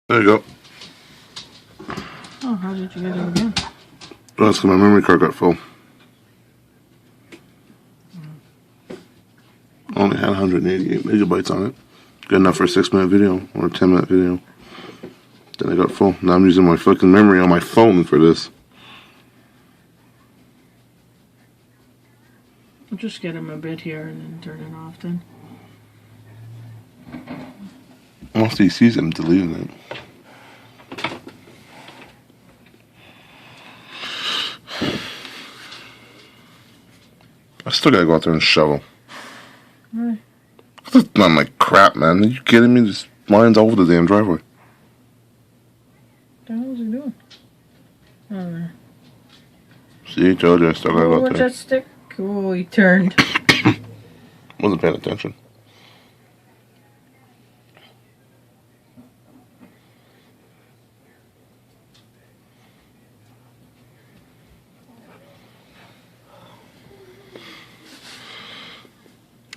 There you go. Oh, how did you get it again? Oh, that's because my memory card got full. I only had 188 megabytes on it. Good enough for a 6-minute video or a 10-minute video. Then I got full. Now I'm using my fucking memory on my phone for this. I'll just get him a bit here and then turn it off then. Once he sees it, I'm deleting it. I still gotta go out there and shovel. Right. I'm like, crap, man. Are you kidding me? There's lines all over the damn driveway. What the hell is he doing? Oh, there. See, told you I still gotta go out What's there. that stick? Oh, he turned. Wasn't paying attention.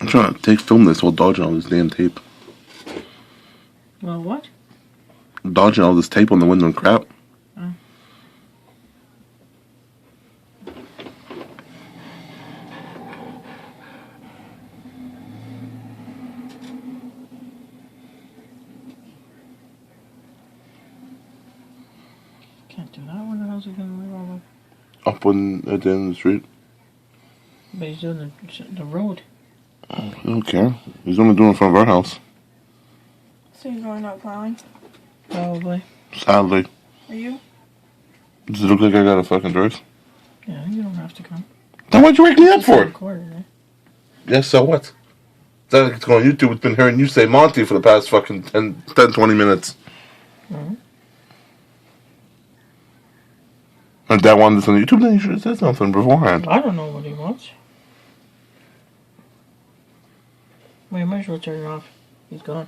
I'm trying to film this while dodging all this damn tape. Well, what? Dodging all this tape on the window and crap. Oh. Can't do that. Where the hell's he gonna live all over? Up on at the end of the street. But he's doing the road. I don't care. He's only doing it in front of our house. So you're going out plowing? Probably. Sadly. Are you? Does it look like I got a fucking dress? Yeah, you don't have to come. Then why'd you wake me up for it? Recorded, eh? Yeah, so what? Then it's going on YouTube. It's been hearing you say Monty for the past fucking 10 20 minutes. Mm-hmm. And Dad wanted this on YouTube, then you should have said something beforehand. I don't know what he wants. Well, you might as well turn it off. He's gone.